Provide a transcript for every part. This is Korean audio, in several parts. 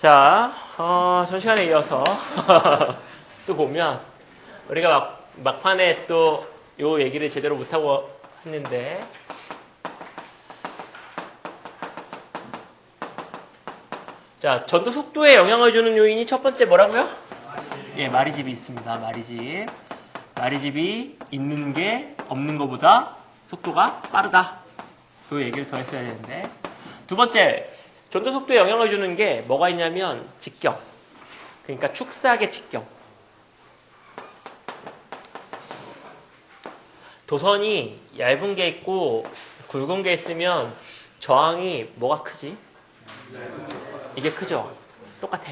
자, 전 시간에 이어서 또 보면 우리가 막판에 또 요 얘기를 제대로 못하고 했는데 자, 전도 속도에 영향을 주는 요인이 첫 번째 뭐라고요? 예, 마리집이 있습니다. 마리집이 있는 게 없는 것보다 속도가 빠르다. 그 얘기를 더 했어야 되는데 두 번째, 전도 속도에 영향을 주는 게 뭐가 있냐면 직경. 그러니까 축사의 직경. 도선이 얇은 게 있고 굵은 게 있으면 저항이 뭐가 크지? 이게 크죠? 똑같아.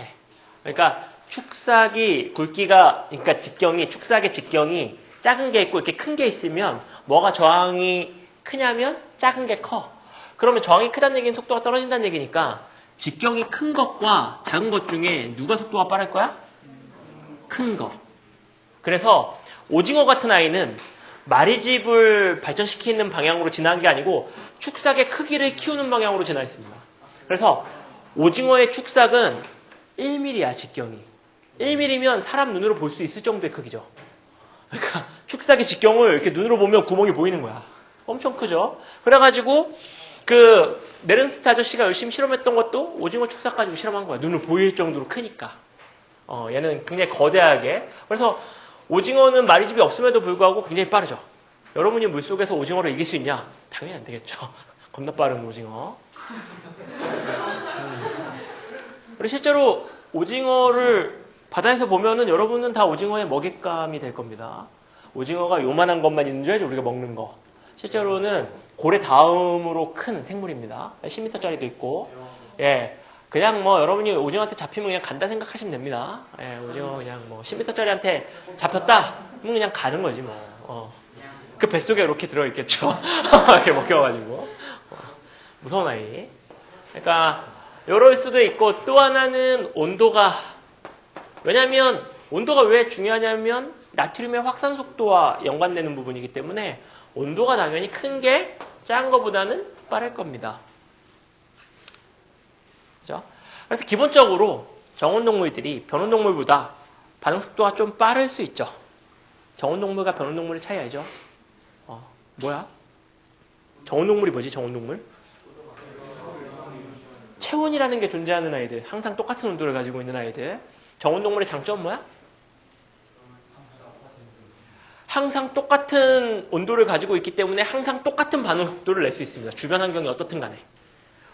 그러니까 축사기 굵기가 그러니까 축사기 직경이 작은 게 있고 이렇게 큰 게 있으면 뭐가 저항이 크냐면 작은 게 커. 그러면 저항이 크다는 얘기는 속도가 떨어진다는 얘기니까 직경이 큰 것과 작은 것 중에 누가 속도가 빠를 거야? 큰 거. 그래서 오징어 같은 아이는 마리집을 발전시키는 방향으로 진화한 게 아니고 축삭의 크기를 키우는 방향으로 진화했습니다. 그래서 오징어의 축삭은 1mm야, 직경이. 1mm면 사람 눈으로 볼 수 있을 정도의 크기죠. 그러니까 축삭의 직경을 이렇게 눈으로 보면 구멍이 보이는 거야. 엄청 크죠? 그래가지고 그 네른스트 아저씨가 열심히 실험했던 것도 오징어 축삭 가지고 실험한 거야. 눈으로 보일 정도로 크니까. 얘는 굉장히 거대하게. 그래서 오징어는 마리집이 없음에도 불구하고 굉장히 빠르죠. 여러분이 물속에서 오징어를 이길 수 있냐? 당연히 안 되겠죠. 겁나 빠른 오징어. 그리고 실제로 오징어를 바다에서 보면은 여러분은 다 오징어의 먹잇감이 될 겁니다. 오징어가 요만한 것만 있는 줄 알죠? 우리가 먹는 거. 실제로는 고래 다음으로 큰 생물입니다. 10m짜리도 있고. 예. 그냥 뭐 여러분이 오징어한테 잡히면 그냥 간다 생각하시면 됩니다. 예, 오징어 그냥 뭐 10m짜리한테 잡혔다? 그럼 그냥 가는 거지 뭐. 그 뱃속에 이렇게 들어있겠죠. 이렇게 먹혀가지고. 무서운 아이. 그러니까 이럴 수도 있고 또 하나는 온도가 왜냐하면 온도가 왜 중요하냐면 나트륨의 확산 속도와 연관되는 부분이기 때문에 온도가 당연히 큰 게 작은 것보다는 빠를 겁니다. 그죠? 그래서 기본적으로 정원동물들이 변온동물보다 반응 속도가 좀 빠를 수 있죠. 정원동물과 변온동물의 차이 알죠? 뭐야? 정원동물이 뭐지? 정원동물? 체온이라는 게 존재하는 아이들. 항상 똑같은 온도를 가지고 있는 아이들. 정원동물의 장점은 뭐야? 항상 똑같은 온도를 가지고 있기 때문에 항상 똑같은 반응 속도를 낼 수 있습니다. 주변 환경이 어떻든 간에.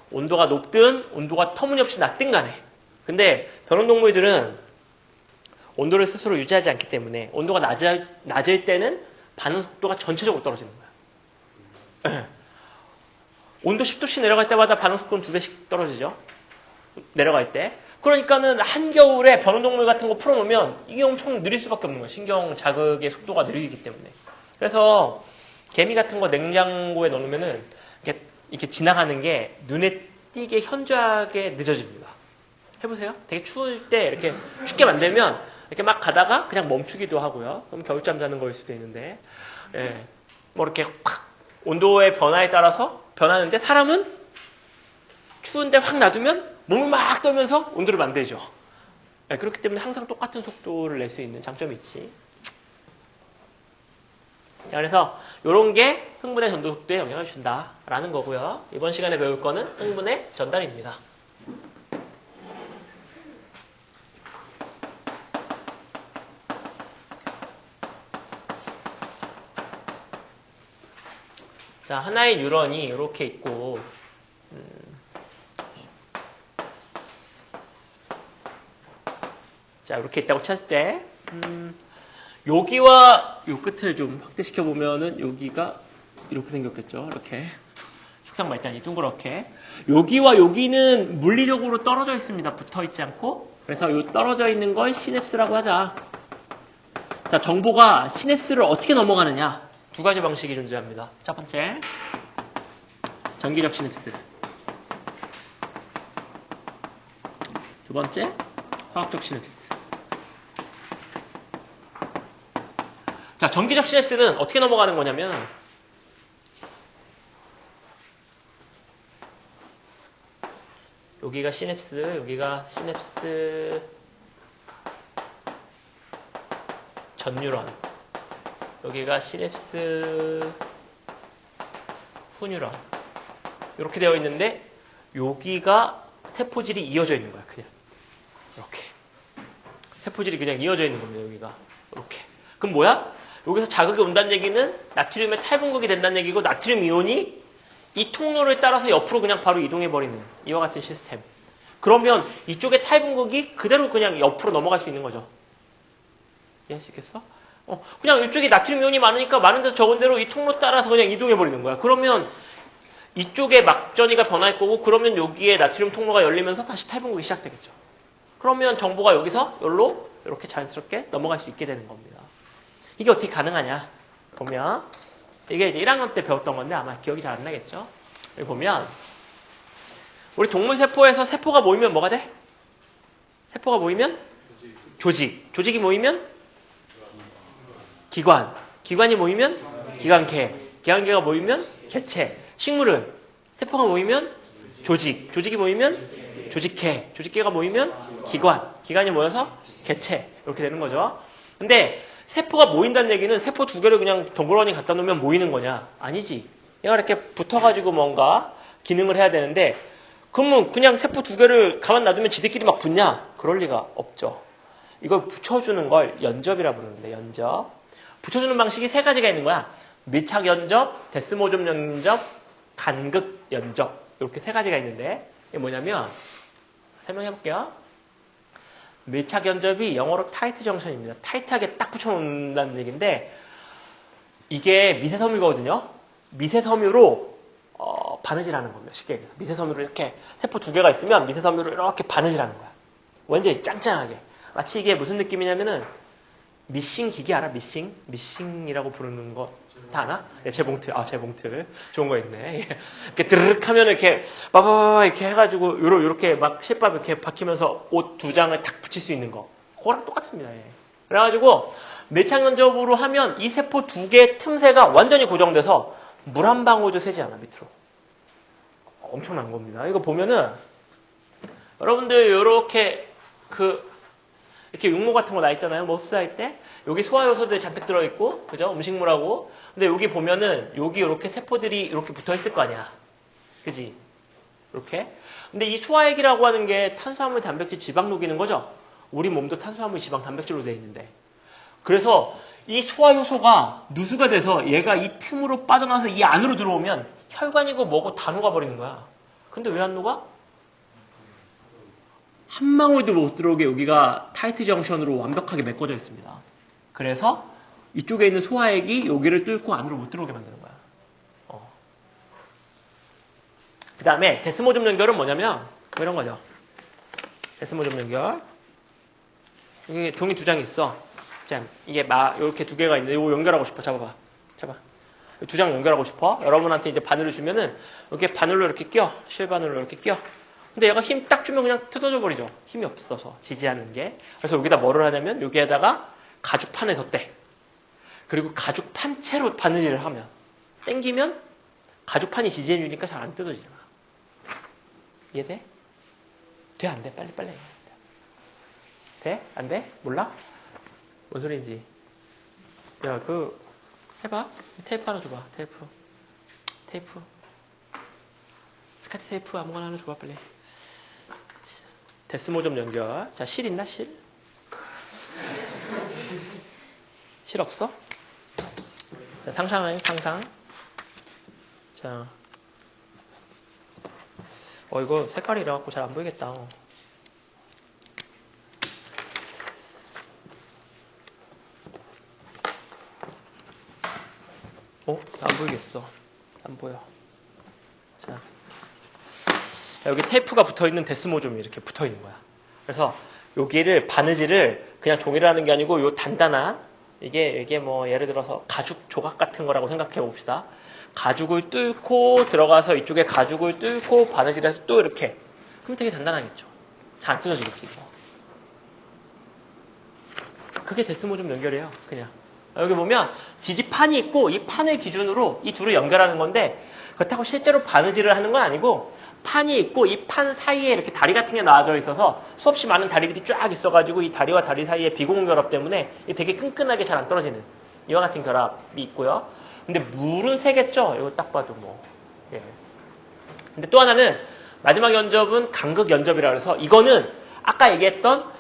온도가 높든 온도가 터무니없이 낮든 간에. 근데 변온동물들은 온도를 스스로 유지하지 않기 때문에 온도가 낮을 때는 반응 속도가 전체적으로 떨어지는 거야. 온도 10도씩 내려갈 때마다 반응 속도는 2배씩 떨어지죠. 내려갈 때. 그러니까는 한겨울에 변온동물 같은 거 풀어놓으면 이게 엄청 느릴 수밖에 없는 거야. 신경 자극의 속도가 느리기 때문에. 그래서 개미 같은 거 냉장고에 넣으면은 이렇게 지나가는 게 눈에 띄게 현저하게 늦어집니다. 해보세요. 되게 추울 때 이렇게 춥게 만들면 이렇게 막 가다가 그냥 멈추기도 하고요. 그럼 겨울잠 자는 거일 수도 있는데, 예. 뭐 이렇게 확 온도의 변화에 따라서 변하는데 사람은 추운데 확 놔두면 몸을 막 떨면서 온도를 만들죠. 예, 그렇기 때문에 항상 똑같은 속도를 낼 수 있는 장점이 있지. 자, 그래서 이런 게 흥분의 전도 속도에 영향을 준다라는 거고요. 이번 시간에 배울 거는 흥분의 전달입니다. 자, 하나의 뉴런이 이렇게 있고 자, 이렇게 있다고 쳤을 때 여기와 요 끝을 좀 확대시켜 보면은 여기가 이렇게 생겼겠죠. 이렇게 축상 말단이 둥그렇게. 여기와 여기는 물리적으로 떨어져 있습니다. 붙어 있지 않고. 그래서 요 떨어져 있는 걸 시냅스라고 하자. 자, 정보가 시냅스를 어떻게 넘어가느냐? 두 가지 방식이 존재합니다. 첫 번째, 전기적 시냅스. 두 번째, 화학적 시냅스. 자, 전기적 시냅스는 어떻게 넘어가는 거냐면 여기가 시냅스, 여기가 시냅스 전뉴런, 여기가 시냅스 후뉴런. 이렇게 되어 있는데 여기가 세포질이 이어져 있는 거야. 그냥 이렇게 세포질이 그냥 이어져 있는 겁니다. 여기가 이렇게. 그럼 뭐야? 여기서 자극이 온다는 얘기는 나트륨의 탈분극이 된다는 얘기고, 나트륨 이온이 이 통로를 따라서 옆으로 그냥 바로 이동해버리는 이와 같은 시스템. 그러면 이쪽의 탈분극이 그대로 그냥 옆으로 넘어갈 수 있는 거죠. 이해할 수 있겠어? 그냥 이쪽에 나트륨 이온이 많으니까 많은 데서 적은 대로 이 통로 따라서 그냥 이동해버리는 거야. 그러면 이쪽에 막전이가 변할 거고, 그러면 여기에 나트륨 통로가 열리면서 다시 탈분극이 시작되겠죠. 그러면 정보가 여기서 여기로 이렇게 자연스럽게 넘어갈 수 있게 되는 겁니다. 이게 어떻게 가능하냐? 보면 이게 이제 1학년 때 배웠던 건데 아마 기억이 잘 안 나겠죠? 여기 보면 우리 동물 세포에서 세포가 모이면 뭐가 돼? 세포가 모이면 조직. 조직이 모이면 기관. 기관이 모이면 기관계. 기관계가 모이면 개체. 식물은 세포가 모이면 조직. 조직이 모이면 조직계. 조직계가 모이면 기관. 기관이 모여서 개체. 이렇게 되는 거죠. 근데 세포가 모인다는 얘기는 세포 두 개를 그냥 덩그러니 갖다 놓으면 모이는 거냐? 아니지. 얘가 이렇게 붙어가지고 뭔가 기능을 해야 되는데, 그러면 그냥 세포 두 개를 가만 놔두면 지들끼리 막 붙냐? 그럴 리가 없죠. 이걸 붙여주는 걸 연접이라 부르는데, 연접. 붙여주는 방식이 세 가지가 있는 거야. 밀착 연접, 데스모좀 연접, 간극 연접. 이렇게 세 가지가 있는데, 이게 뭐냐면 설명해 볼게요. 밀착 연접이 영어로 타이트 정션입니다. 타이트하게 딱 붙여놓는다는 얘기인데, 이게 미세섬유거든요. 미세섬유로 바느질하는 겁니다. 쉽게 얘기해서. 미세섬유로 이렇게 세포 두 개가 있으면 미세섬유로 이렇게 바느질하는 거야. 완전히 짱짱하게. 마치 이게 무슨 느낌이냐면은 미싱 기계 알아? 미싱? 미싱이라고 부르는 거 다 아나? 네, 재봉틀. 재봉틀. 좋은 거 있네. 이렇게 드르륵 하면 이렇게 빠바바 이렇게 해가지고 요렇게 막 실밥 이렇게 박히면서 옷 두 장을 탁 붙일 수 있는 거. 그거랑 똑같습니다. 예. 그래가지고 밀착 연접으로 하면 이 세포 두 개의 틈새가 완전히 고정돼서 물 한 방울도 새지 않아, 밑으로. 엄청난 겁니다. 이거 보면은 여러분들 요렇게 이렇게 육모 같은 거 나 있잖아요. 뭐 흡수할 때. 여기 소화효소들 잔뜩 들어있고, 그죠? 음식물하고. 근데 여기 보면은, 여기 이렇게 세포들이 이렇게 붙어 있을 거 아니야. 그지? 이렇게. 근데 이 소화액이라고 하는 게 탄수화물, 단백질, 지방 녹이는 거죠? 우리 몸도 탄수화물, 지방, 단백질로 되어 있는데. 그래서 이 소화효소가 누수가 돼서 얘가 이 틈으로 빠져나와서 이 안으로 들어오면 혈관이고 뭐고 다 녹아버리는 거야. 근데 왜 안 녹아? 한 방울도 못 들어오게 여기가 타이트 정션으로 완벽하게 메꿔져 있습니다. 그래서 이쪽에 있는 소화액이 여기를 뚫고 안으로 못 들어오게 만드는 거야. 그 다음에 데스모좀 연결은 뭐냐면 이런 거죠. 데스모좀 연결. 여기 종이 두 장이 있어. 자, 이게 이렇게 두 개가 있는데 이거 연결하고 싶어. 잡아. 두 장 연결하고 싶어. 여러분한테 이제 바늘을 주면은 이렇게 바늘로 이렇게 껴. 실바늘로 이렇게 껴. 근데 얘가 힘 딱 주면 그냥 뜯어져 버리죠. 힘이 없어서 지지하는 게. 그래서 여기다 뭐를 하냐면 여기에다가 가죽판을 덧대. 그리고 가죽판 채로 바느질을 하면 당기면 가죽판이 지지해 주니까 잘 안 뜯어지잖아. 이해돼? 돼? 안 돼? 빨리. 돼? 안 돼? 몰라? 뭔 소리인지. 야, 해봐. 테이프 하나 줘봐. 테이프. 스카치 테이프 아무거나 하나 줘봐, 빨리. 데스모좀 연결. 자, 실 있나, 실? 실 없어? 자, 상상. 자. 이거 색깔이 이래갖고 잘 안 보이겠다. 안 보이겠어. 안 보여. 자. 여기 테이프가 붙어있는 데스모좀이 이렇게 붙어있는 거야. 그래서 여기를 바느질을 그냥 종이를 하는 게 아니고 요 단단한 이게 뭐 예를 들어서 가죽 조각 같은 거라고 생각해 봅시다. 가죽을 뚫고 들어가서 이쪽에 가죽을 뚫고 바느질해서 또 이렇게. 그럼 되게 단단하겠죠. 잘 안 뜯어지겠지 이거. 그게 데스모좀 연결이에요. 그냥. 여기 보면 지지판이 있고 이 판을 기준으로 이 둘을 연결하는 건데, 그렇다고 실제로 바느질을 하는 건 아니고 판이 있고 이 판 사이에 이렇게 다리 같은 게 나와져 있어서 수없이 많은 다리들이 쫙 있어가지고 이 다리와 다리 사이에 비공 결합 때문에 되게 끈끈하게 잘 안 떨어지는 이와 같은 결합이 있고요. 근데 물은 세겠죠? 이거 딱 봐도 뭐. 예. 근데 또 하나는 마지막 연접은 간극 연접이라 그래서 이거는 아까 얘기했던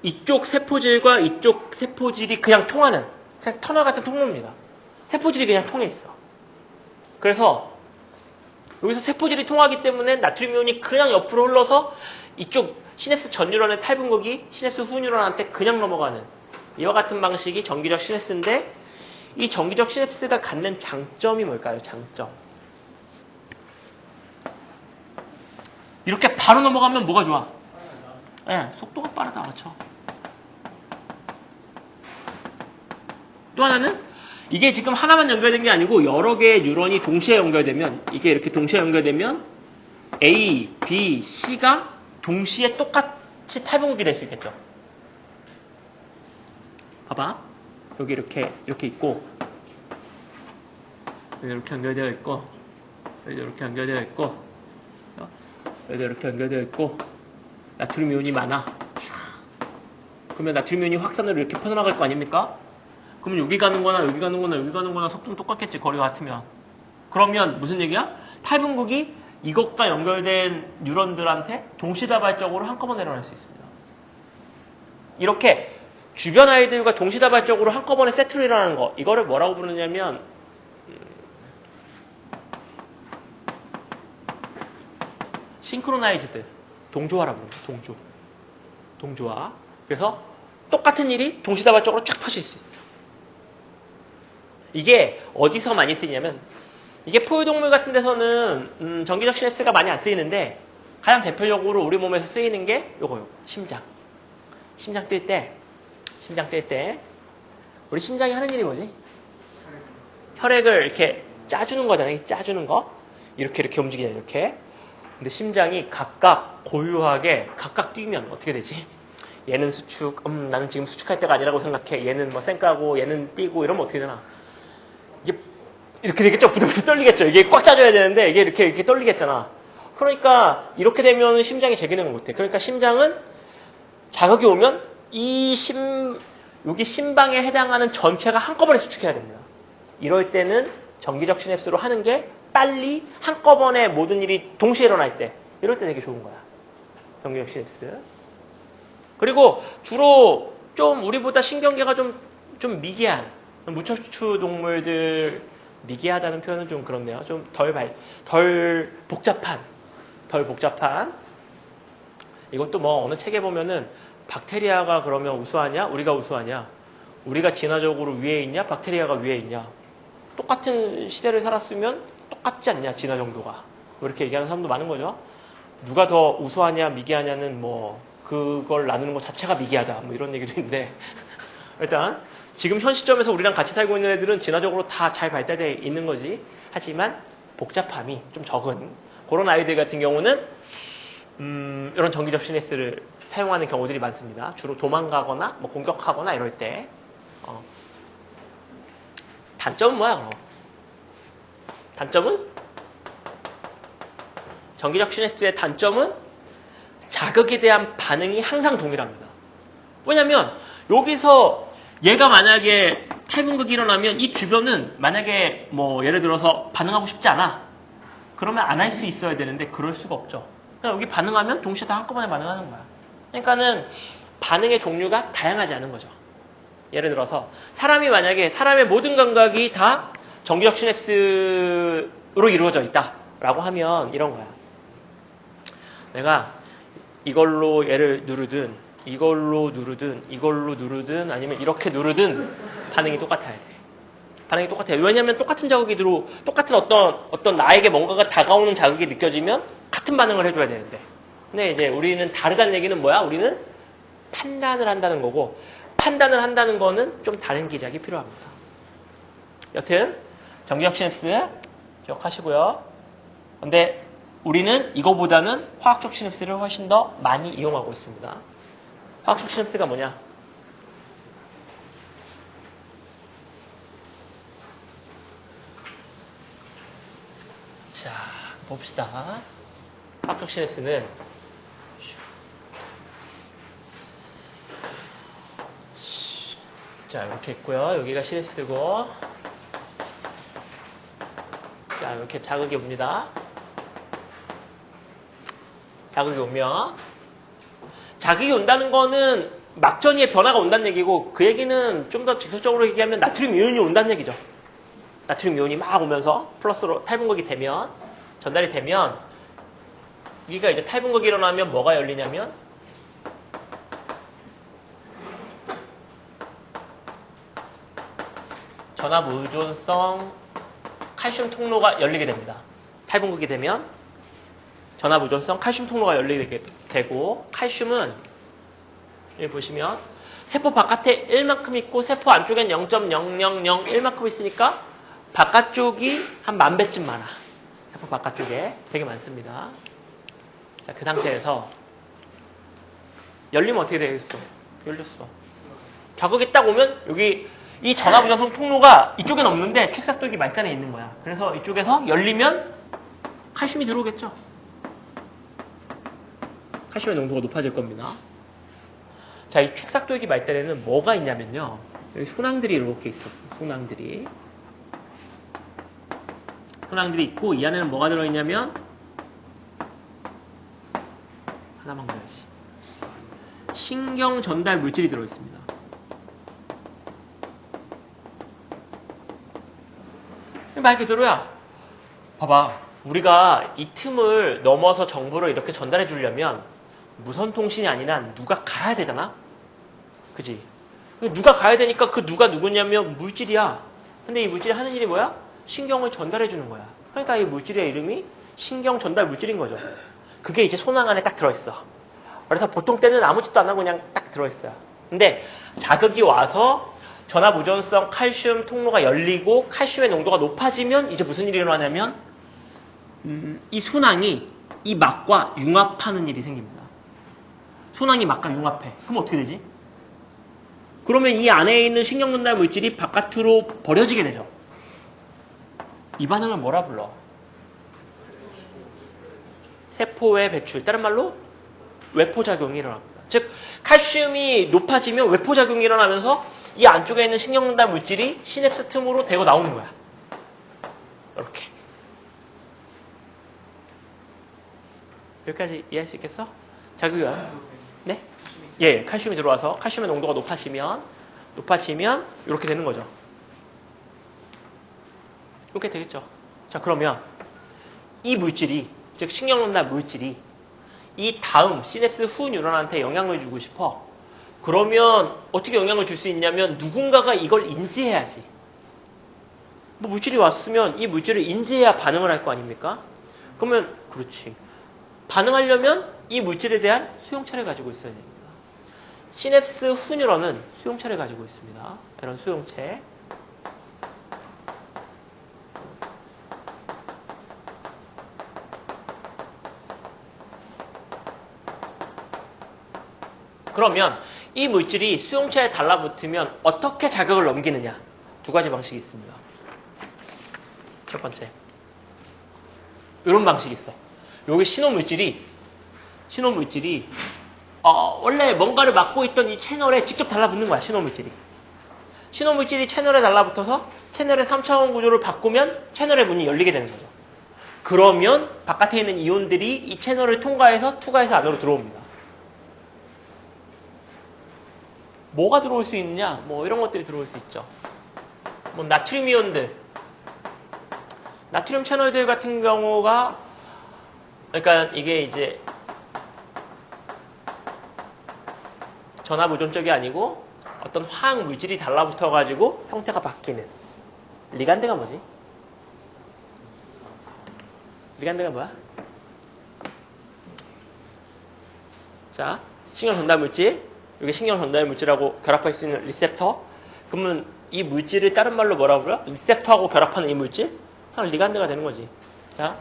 이쪽 세포질과 이쪽 세포질이 그냥 통하는 그냥 터널 같은 통로입니다. 세포질이 그냥 통해 있어. 그래서 여기서 세포질이 통하기 때문에 나트륨 이온이 그냥 옆으로 흘러서 이쪽 시냅스 전 뉴런의 탈분극이 시냅스 후 뉴런한테 그냥 넘어가는 이와 같은 방식이 정기적 시냅스인데 이 정기적 시냅스가 갖는 장점이 뭘까요? 장점. 이렇게 바로 넘어가면 뭐가 좋아? 네, 속도가 빠르다. 그렇죠? 또 하나는 이게 지금 하나만 연결된 게 아니고 여러 개의 뉴런이 동시에 연결되면 이게 이렇게 동시에 연결되면 A, B, C가 동시에 똑같이 탈분극이 될 수 있겠죠. 봐봐. 여기 이렇게 있고 여기 이렇게 연결되어 있고 여기 이렇게 연결되어 있고 여기 이렇게 연결되어 있고 나트륨 이온이 많아. 그러면 나트륨 이온이 확산으로 이렇게 퍼져나갈 거 아닙니까? 그러면 여기 가는 거나 여기 가는 거나 여기 가는 거나 속도는 똑같겠지. 거리가 같으면. 그러면 무슨 얘기야? 탈분극이 이것과 연결된 뉴런들한테 동시다발적으로 한꺼번에 일어날 수 있습니다. 이렇게 주변 아이들과 동시다발적으로 한꺼번에 세트로 일어나는 거 이거를 뭐라고 부르냐면 싱크로나이즈드 동조화라고 부릅니다. 동조화. 그래서 똑같은 일이 동시다발적으로 쫙 퍼질 수 있어요. 이게 어디서 많이 쓰이냐면 이게 포유동물 같은 데서는 정기적 시냅스가 많이 안 쓰이는데 가장 대표적으로 우리 몸에서 쓰이는 게 요거 심장 뛸 때 우리 심장이 하는 일이 뭐지? 혈액을 이렇게 짜주는 거잖아요. 짜주는 거 이렇게 움직이잖아요. 이렇게. 근데 심장이 각각 고유하게 각각 뛰면 어떻게 되지? 얘는 수축, 나는 지금 수축할 때가 아니라고 생각해. 얘는 뭐 쌩까고 얘는 뛰고 이러면 어떻게 되나? 이게 이렇게 되겠죠? 부들부들 떨리겠죠? 이게 꽉 짜줘야 되는데 이게 이렇게 떨리겠잖아. 그러니까 이렇게 되면 심장이 제 기능을 못해. 그러니까 심장은 자극이 오면 여기 심방에 해당하는 전체가 한꺼번에 수축해야 됩니다. 이럴 때는 정기적 시냅스로 하는 게 빨리 한꺼번에 모든 일이 동시에 일어날 때 이럴 때 되게 좋은 거야. 정기적 시냅스. 그리고 주로 좀 우리보다 신경계가 좀 미개한 무척추 동물들 미개하다는 표현은 좀 그렇네요. 좀 덜 복잡한 이것도 뭐 어느 책에 보면은 박테리아가 그러면 우수하냐? 우리가 우수하냐? 우리가 진화적으로 위에 있냐? 박테리아가 위에 있냐? 똑같은 시대를 살았으면 똑같지 않냐? 진화 정도가. 이렇게 얘기하는 사람도 많은 거죠. 누가 더 우수하냐? 미개하냐는 뭐 그걸 나누는 것 자체가 미개하다. 뭐 이런 얘기도 있는데 일단 지금 현 시점에서 우리랑 같이 살고 있는 애들은 진화적으로 다 잘 발달되어 있는 거지. 하지만 복잡함이 좀 적은 그런 아이들 같은 경우는 이런 정기적 시냅스를 사용하는 경우들이 많습니다. 주로 도망가거나 뭐 공격하거나 이럴 때. 단점은 뭐야? 단점은 정기적 시냅스의 단점은 자극에 대한 반응이 항상 동일합니다. 왜냐면 여기서 얘가 만약에 탈분극이 일어나면 이 주변은 만약에 뭐 예를 들어서 반응하고 싶지 않아. 그러면 안 할 수 있어야 되는데 그럴 수가 없죠. 그냥 여기 반응하면 동시에 다 한꺼번에 반응하는 거야. 그러니까는 반응의 종류가 다양하지 않은 거죠. 예를 들어서 사람의 모든 감각이 다 정기적 시냅스로 이루어져 있다라고 하면 이런 거야. 내가 이걸로 얘를 누르든 이걸로 누르든 아니면 이렇게 누르든 반응이 똑같아야 돼. 반응이 똑같아요. 왜냐하면 똑같은 자극이 똑같은 어떤 나에게 뭔가가 다가오는 자극이 느껴지면 같은 반응을 해줘야 되는데. 근데 이제 우리는 다르다는 얘기는 뭐야? 우리는 판단을 한다는 거고, 판단을 한다는 거는 좀 다른 기작이 필요합니다. 여튼 정기적 시냅스 기억하시고요. 근데 우리는 이거보다는 화학적 시냅스를 훨씬 더 많이 이용하고 있습니다. 화학적 시냅스가 뭐냐? 자, 봅시다. 화학적 시냅스는 자, 이렇게 있고요. 여기가 시냅스고, 자, 이렇게 자극이 옵니다. 자극이 오면, 자극이 온다는 거는 막전이의 변화가 온다는 얘기고, 그 얘기는 좀 더 직접적으로 얘기하면 나트륨 이온이 온다는 얘기죠. 나트륨 이온이 막 오면서 플러스로 탈분극이 되면, 전달이 되면, 여기가 이제 탈분극이 일어나면 뭐가 열리냐면, 전압 의존성 칼슘 통로가 열리게 됩니다. 탈분극이 되면 전압 의존성 칼슘 통로가 열리게 되고, 칼슘은 여기 보시면 세포 바깥에 1만큼 있고 세포 안쪽엔 0.0001만큼 있으니까 바깥쪽이 한 10,000배쯤 많아. 세포 바깥쪽에 되게 많습니다. 자, 그 상태에서 열리면 어떻게 되겠어? 열렸어. 자극이 딱 오면 여기 이 전압의존성 통로가 이쪽엔 없는데 축삭도기 말단에 있는 거야. 그래서 이쪽에서 열리면 칼슘이 들어오겠죠. 칼슘의 농도가 높아질 겁니다. 자, 이 축삭도기 말단에는 뭐가 있냐면요. 여기 소낭들이 이렇게 있어. 소낭들이 있고, 이 안에는 뭐가 들어있냐면 하나만 봐야지. 신경 전달 물질이 들어있습니다. 말 그대로야. 봐봐. 우리가 이 틈을 넘어서 정보를 이렇게 전달해 주려면 무선 통신이 아니라 누가 가야 되잖아? 그지? 누가 가야 되니까 그 누가 누구냐면 물질이야. 근데 이 물질이 하는 일이 뭐야? 신경을 전달해 주는 거야. 그러니까 이 물질의 이름이 신경 전달 물질인 거죠. 그게 이제 소낭 안에 딱 들어있어. 그래서 보통 때는 아무 짓도 안 하고 그냥 딱 들어있어요. 근데 자극이 와서 전압 의존성 칼슘 통로가 열리고 칼슘의 농도가 높아지면 이제 무슨 일이 일어나냐면 이 소낭이 이 막과 융합하는 일이 생깁니다. 소낭이 막과 융합해. 그럼 어떻게 되지? 그러면 이 안에 있는 신경 전달 물질이 바깥으로 버려지게 되죠. 이 반응을 뭐라 불러? 세포의 배출. 다른 말로 외포작용이 일어납니다. 즉 칼슘이 높아지면 외포작용이 일어나면서 이 안쪽에 있는 신경 전달 물질이 시냅스 틈으로 대고 나오는 거야. 이렇게. 여기까지 이해할 수 있겠어? 자극이요? 네? 예, 칼슘이 들어와서 칼슘의 농도가 높아지면 이렇게 되는 거죠. 이렇게 되겠죠. 자, 그러면 이 물질이, 즉 신경 전달 물질이 이 다음 시냅스 후 뉴런한테 영향을 주고 싶어. 그러면 어떻게 영향을 줄 수 있냐면 누군가가 이걸 인지해야지. 뭐 물질이 왔으면 이 물질을 인지해야 반응을 할 거 아닙니까? 그러면 그렇지. 반응하려면 이 물질에 대한 수용체를 가지고 있어야 됩니다. 시냅스 후 뉴런은 수용체를 가지고 있습니다. 이런 수용체. 그러면 이 물질이 수용체에 달라붙으면 어떻게 자극을 넘기느냐? 두 가지 방식이 있습니다. 첫 번째, 이런 방식이 있어. 여기 신호물질이 원래 뭔가를 막고 있던 이 채널에 직접 달라붙는 거야. 신호물질이 채널에 달라붙어서 채널의 3차원 구조를 바꾸면 채널의 문이 열리게 되는 거죠. 그러면 바깥에 있는 이온들이 이 채널을 통과해서 투과해서 안으로 들어옵니다. 뭐가 들어올 수 있느냐? 뭐 이런 것들이 들어올 수 있죠. 뭐 나트륨 이온들, 나트륨 채널들 같은 경우가, 그러니까 이게 이제 전압 의존적이 아니고 어떤 화학 물질이 달라붙어가지고 형태가 바뀌는. 리간드가 뭐지? 리간드가 뭐야? 자, 신경 전달 물질. 이게 신경 전달 물질하고 결합할 수 있는 리셉터. 그러면 이 물질을 다른 말로 뭐라고 그래요? 리셉터하고 결합하는 이 물질? 하나 리간드가 되는 거지. 자,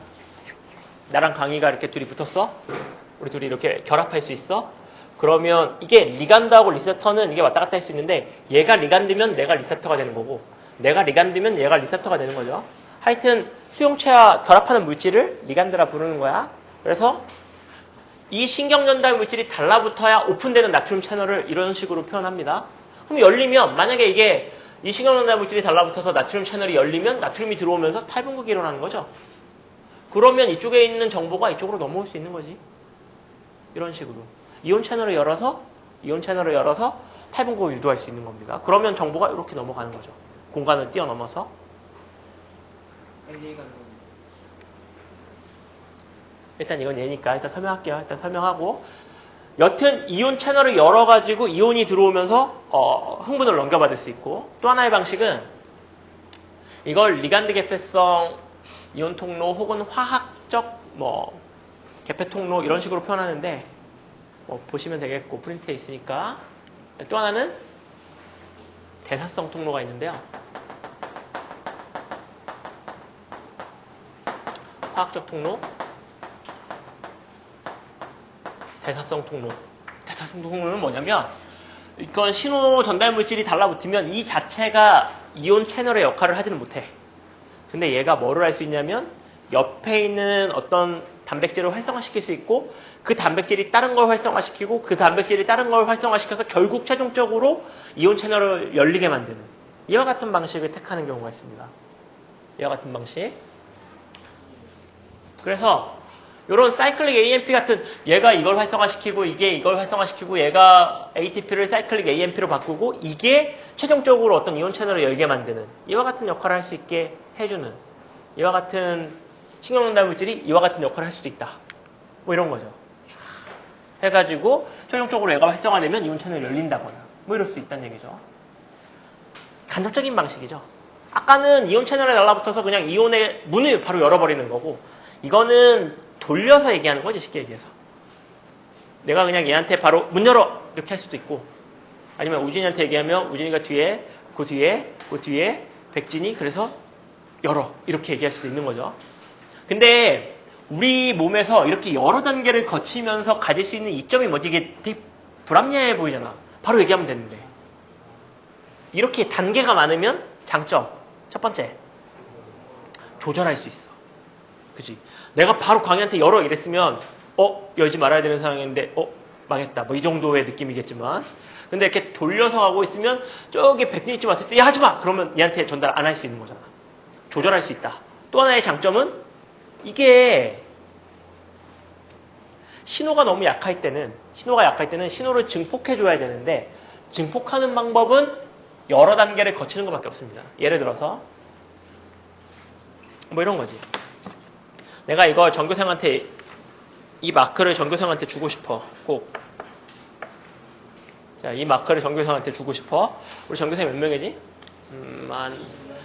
나랑 강희가 이렇게 둘이 붙었어. 우리 둘이 이렇게 결합할 수 있어. 그러면 이게 리간드하고 리셉터는 이게 왔다 갔다 할 수 있는데, 얘가 리간드면 내가 리셉터가 되는 거고, 내가 리간드면 얘가 리셉터가 되는 거죠. 하여튼 수용체와 결합하는 물질을 리간드라 부르는 거야. 그래서 이 신경전달 물질이 달라붙어야 오픈되는 나트륨 채널을 이런 식으로 표현합니다. 그럼 열리면 만약에 이게 이 신경전달 물질이 달라붙어서 나트륨 채널이 열리면 나트륨이 들어오면서 탈분극이 일어나는 거죠. 그러면 이쪽에 있는 정보가 이쪽으로 넘어올 수 있는 거지. 이런 식으로. 이온 채널을 열어서 탈분극을 유도할 수 있는 겁니다. 그러면 정보가 이렇게 넘어가는 거죠. 공간을 뛰어넘어서. 일단 이건 얘니까 일단 설명할게요. 일단 설명하고. 여튼 이온 채널을 열어가지고 이온이 들어오면서 흥분을 넘겨받을 수 있고, 또 하나의 방식은 이걸 리간드 개폐성 이온 통로 혹은 화학적 개폐 통로 이런 식으로 표현하는데 보시면 되겠고 프린트에 있으니까. 또 하나는 대사성 통로가 있는데요. 화학적 통로, 대사성 통로. 대사성 통로는 뭐냐면 이건 신호 전달 물질이 달라붙으면 이 자체가 이온 채널의 역할을 하지는 못해. 근데 얘가 뭐를 할 수 있냐면 옆에 있는 어떤 단백질을 활성화시킬 수 있고, 그 단백질이 다른 걸 활성화시키고, 그 단백질이 다른 걸 활성화시켜서 결국 최종적으로 이온 채널을 열리게 만드는 이와 같은 방식을 택하는 경우가 있습니다. 이와 같은 방식. 그래서 이런 사이클릭 AMP 같은, 얘가 이걸 활성화시키고 이게 이걸 활성화시키고 얘가 ATP를 사이클릭 AMP로 바꾸고 이게 최종적으로 어떤 이온 채널을 열게 만드는 이와 같은 역할을 할 수 있게 해주는, 이와 같은 신경전달 물질이 이와 같은 역할을 할 수도 있다. 이런 거죠. 해가지고 최종적으로 얘가 활성화되면 이온 채널이 열린다거나 이럴 수 있다는 얘기죠. 간접적인 방식이죠. 아까는 이온 채널에 달라붙어서 그냥 이온의 문을 바로 열어버리는 거고, 이거는 돌려서 얘기하는 거지, 쉽게 얘기해서. 내가 그냥 얘한테 바로 문 열어! 이렇게 할 수도 있고, 아니면 우진이한테 얘기하면 우진이가 그 뒤에 백진이 그래서 열어! 이렇게 얘기할 수도 있는 거죠. 근데 우리 몸에서 이렇게 여러 단계를 거치면서 가질 수 있는 이점이 뭐지? 이게 되게 불합리해 보이잖아. 바로 얘기하면 되는데. 이렇게 단계가 많으면 장점. 첫 번째, 조절할 수 있어. 그치? 내가 바로 광희한테 열어 이랬으면 열지 말아야 되는 상황인데 망했다. 이 정도의 느낌이겠지만, 근데 이렇게 돌려서 하고 있으면 저기 백진이쯤 왔을 때 야, 하지마! 그러면 얘한테 전달 안 할 수 있는 거잖아. 조절할 수 있다. 또 하나의 장점은 이게 신호가 너무 약할 때는 신호를 증폭해줘야 되는데, 증폭하는 방법은 여러 단계를 거치는 것밖에 없습니다. 예를 들어서 이런 거지. 내가 이거 전교생한테 이 마크를 전교생한테 주고 싶어. 꼭. 자, 이 마크를 전교생한테 주고 싶어. 우리 전교생 몇 명이지?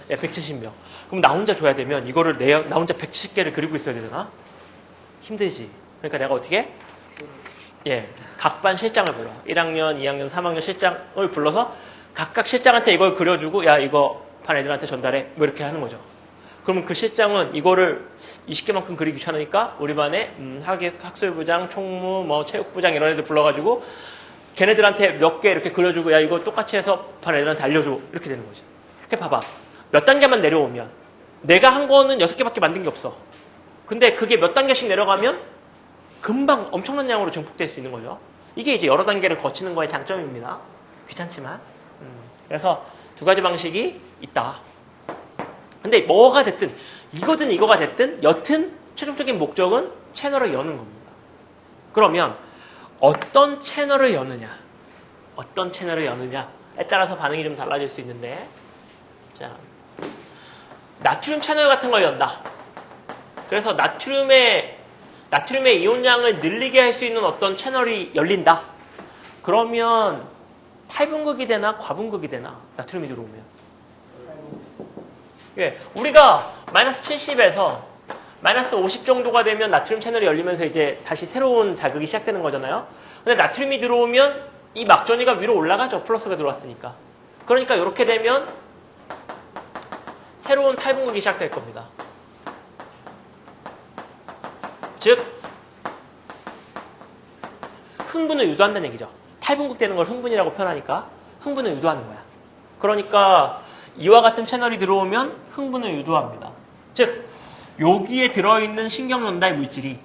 170명. 그럼 나 혼자 줘야 되면 이거를 나 혼자 170개를 그리고 있어야 되잖아. 힘들지. 그러니까 내가 어떻게? 각 반 실장을 불러. 1학년, 2학년, 3학년 실장을 불러서 각각 실장한테 이걸 그려주고, 야, 이거 반 애들한테 전달해. 이렇게 하는 거죠. 그러면 그 실장은 이거를 20개만큼 그리기 귀찮으니까 우리 반에 학술부장, 총무, 체육부장 이런 애들 불러가지고 걔네들한테 몇 개 이렇게 그려주고, 야, 이거 똑같이 해서 반 애들한테 알려줘. 이렇게 되는 거지. 이렇게 봐봐. 몇 단계만 내려오면 내가 한 거는 6개밖에 만든 게 없어. 근데 그게 몇 단계씩 내려가면 금방 엄청난 양으로 증폭될 수 있는 거죠. 이게 이제 여러 단계를 거치는 거의 장점입니다. 귀찮지만. 그래서 두 가지 방식이 있다. 근데 뭐가 됐든, 이거든 이거가 됐든, 여튼 최종적인 목적은 채널을 여는 겁니다. 그러면 어떤 채널을 여느냐에 따라서 반응이 좀 달라질 수 있는데, 자, 나트륨 채널 같은 걸 연다. 그래서 나트륨의 이온량을 늘리게 할 수 있는 어떤 채널이 열린다. 그러면 탈분극이 되나 과분극이 되나, 나트륨이 들어오면. 우리가 마이너스 70에서 마이너스 50 정도가 되면 나트륨 채널이 열리면서 이제 다시 새로운 자극이 시작되는 거잖아요. 근데 나트륨이 들어오면 이 막전이가 위로 올라가죠. 플러스가 들어왔으니까. 그러니까 이렇게 되면 새로운 탈분극이 시작될 겁니다. 즉, 흥분을 유도한다는 얘기죠. 탈분극되는 걸 흥분이라고 표현하니까 흥분을 유도하는 거야. 그러니까 이와 같은 채널이 들어오면 흥분을 유도합니다. 즉, 여기에 들어있는 신경전달 물질이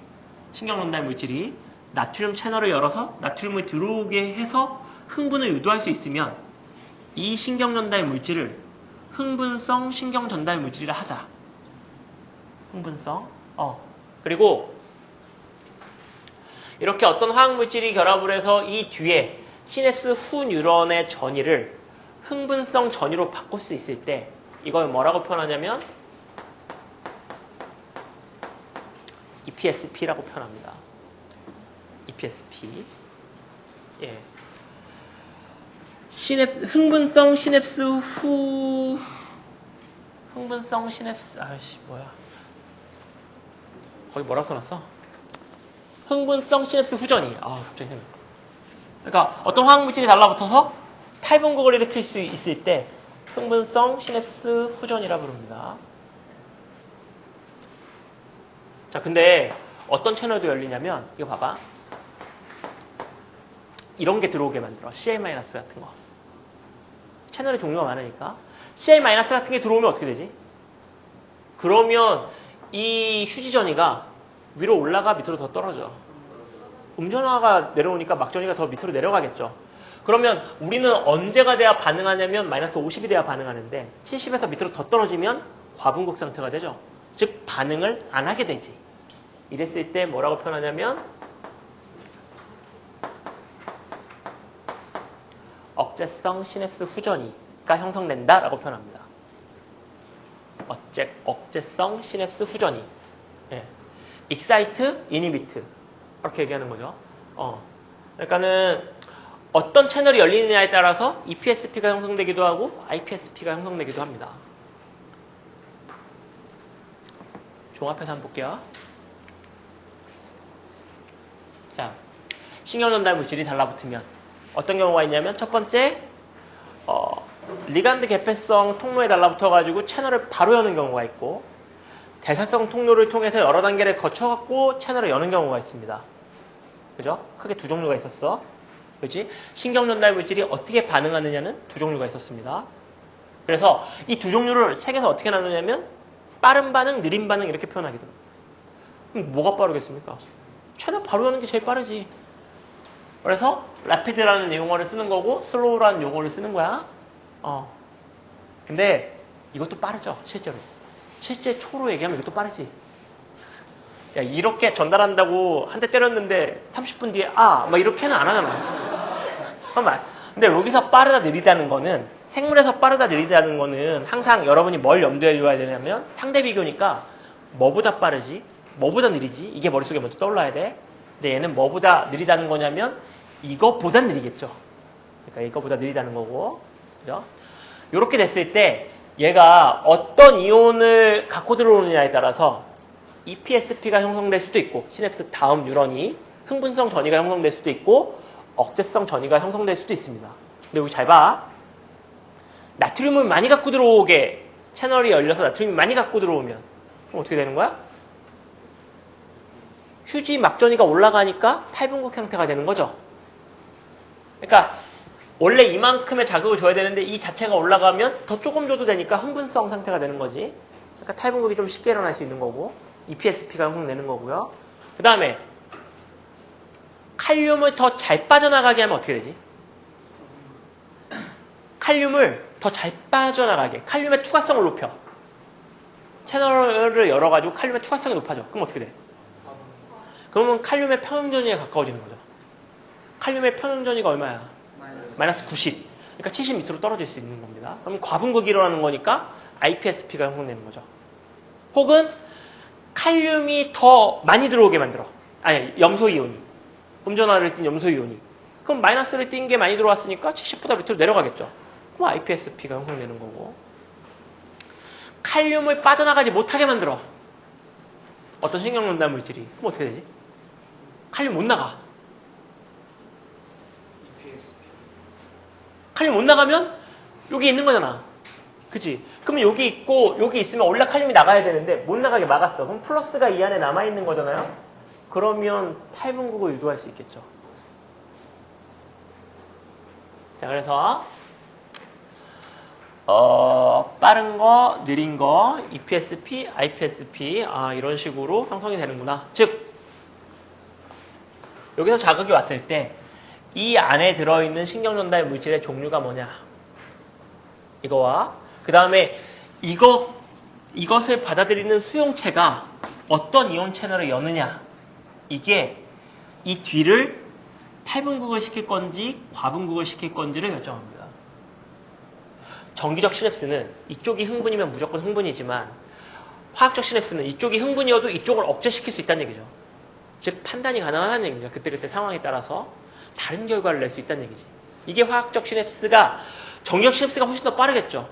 신경전달 물질이 나트륨 채널을 열어서 나트륨을 들어오게 해서 흥분을 유도할 수 있으면 이 신경전달 물질을 흥분성 신경전달 물질이라 하자. 흥분성. 그리고 이렇게 어떤 화학물질이 결합을 해서 이 뒤에 시냅스 후 뉴런의 전이를 흥분성 전이로 바꿀 수 있을 때 이걸 뭐라고 표현하냐면 EPSP라고 표현합니다. EPSP. 예. 흥분성 시냅스 뭐야? 거기 뭐라고 써놨어? 흥분성 시냅스 후전이. 갑자기 생각. 그러니까 어떤 화학물질이 달라붙어서 탈분극을 일으킬 수 있을 때 흥분성 시냅스 후전이라 부릅니다. 자, 근데 어떤 채널도 열리냐면 이거 봐봐. 이런 게 들어오게 만들어. CL- 같은 거. 채널의 종류가 많으니까 CL- 같은 게 들어오면 어떻게 되지? 그러면 이 휴지전이가 위로 올라가 밑으로 더 떨어져. 음전화가 내려오니까 막전이가 더 밑으로 내려가겠죠. 그러면 우리는 언제가 돼야 반응하냐면 마이너스 50이 돼야 반응하는데 70에서 밑으로 더 떨어지면 과분극 상태가 되죠. 즉 반응을 안 하게 되지. 이랬을 때 뭐라고 표현하냐면 억제성 시냅스 후전이가 형성된다 라고 표현합니다. 억제성 시냅스 후전이. 예. 익사이트, 이니비트 이렇게 얘기하는 거죠. 그러니까는 어떤 채널이 열리느냐에 따라서 EPSP가 형성되기도 하고 IPSP가 형성되기도 합니다. 종합해서 한번 볼게요. 자, 신경전달 물질이 달라붙으면 어떤 경우가 있냐면 첫 번째 리간드 개폐성 통로에 달라붙어가지고 채널을 바로 여는 경우가 있고 대사성 통로를 통해서 여러 단계를 거쳐갖고 채널을 여는 경우가 있습니다. 그죠? 크게 두 종류가 있었어. 그렇지? 신경전달 물질이 어떻게 반응하느냐는 두 종류가 있었습니다. 그래서 이 두 종류를 책에서 어떻게 나누냐면 빠른 반응, 느린 반응 이렇게 표현하기도 합니다. 그럼 뭐가 빠르겠습니까? 채널 바로 여는 게 제일 빠르지. 그래서 rapid라는 용어를 쓰는 거고 slow라는 용어를 쓰는 거야. 근데 이것도 빠르죠, 실제로. 실제 초로 얘기하면 이것도 빠르지. 야, 이렇게 전달한다고 한 대 때렸는데 30분 뒤에 막 이렇게는 안 하잖아. 잠깐만. 근데 여기서 빠르다 느리다는 거는 생물에서 빠르다 느리다는 거는 항상 여러분이 뭘 염두에 둬야 되냐면 상대 비교니까 뭐보다 빠르지, 뭐보다 느리지 이게 머릿속에 먼저 떠올라야 돼. 근데 얘는 뭐보다 느리다는 거냐면 이거보다 느리겠죠. 그러니까 이거보다 느리다는 거고. 그죠? 이렇게 됐을 때 얘가 어떤 이온을 갖고 들어오느냐에 따라서 EPSP가 형성될 수도 있고 시냅스 다음 뉴런이 흥분성 전이가 형성될 수도 있고 억제성 전이가 형성될 수도 있습니다. 근데 여기 잘 봐. 나트륨을 많이 갖고 들어오게 채널이 열려서 나트륨이 많이 갖고 들어오면 그럼 어떻게 되는 거야? 휴지 막전이가 올라가니까 탈분극 형태가 되는 거죠. 그러니까 원래 이만큼의 자극을 줘야 되는데 이 자체가 올라가면 더 조금 줘도 되니까 흥분성 상태가 되는 거지. 그러니까 탈분극이 좀 쉽게 일어날 수 있는 거고 EPSP가 형성되는 거고요. 그 다음에 칼륨을 더 잘 빠져나가게 하면 어떻게 되지? 칼륨을 더 잘 빠져나가게 칼륨의 투과성을 높여. 채널을 열어가지고 칼륨의 투과성이 높아져. 그럼 어떻게 돼? 그러면 칼륨의 평형전이에 가까워지는 거죠. 칼륨의 평형전이가 얼마야? 마이너스 90. 그러니까 70 밑으로 떨어질 수 있는 겁니다. 그럼 과분극이 일어나는 거니까 IPSP가 형성되는 거죠. 혹은 칼륨이 더 많이 들어오게 만들어. 아니, 염소이온이. 음전화를 띈 염소이온이. 그럼 마이너스를 띈 게 많이 들어왔으니까 70보다 밑으로 내려가겠죠. 그럼 IPSP가 형성되는 거고. 칼륨을 빠져나가지 못하게 만들어. 어떤 신경전달 물질이. 그럼 어떻게 되지? 칼륨 못 나가. 칼륨 못 나가면 여기 있는 거잖아. 그치? 그러면 여기 있고 여기 있으면 원래 칼륨이 나가야 되는데 못 나가게 막았어. 그럼 플러스가 이 안에 남아있는 거잖아요. 그러면 탈분극을 유도할 수 있겠죠. 자, 그래서 빠른 거, 느린 거, EPSP, IPSP 이런 식으로 형성이 되는구나. 즉 여기서 자극이 왔을 때 이 안에 들어있는 신경전달 물질의 종류가 뭐냐. 이거와 그 다음에 이것을 받아들이는 수용체가 어떤 이온 채널을 여느냐. 이게 이 뒤를 탈분극을 시킬 건지 과분극을 시킬 건지를 결정합니다. 전기적 시냅스는 이쪽이 흥분이면 무조건 흥분이지만 화학적 시냅스는 이쪽이 흥분이어도 이쪽을 억제시킬 수 있다는 얘기죠. 즉 판단이 가능하다는 얘기죠. 그때그때 상황에 따라서 다른 결과를 낼 수 있다는 얘기지. 이게 화학적 시냅스가 전기적 시냅스가 훨씬 더 빠르겠죠.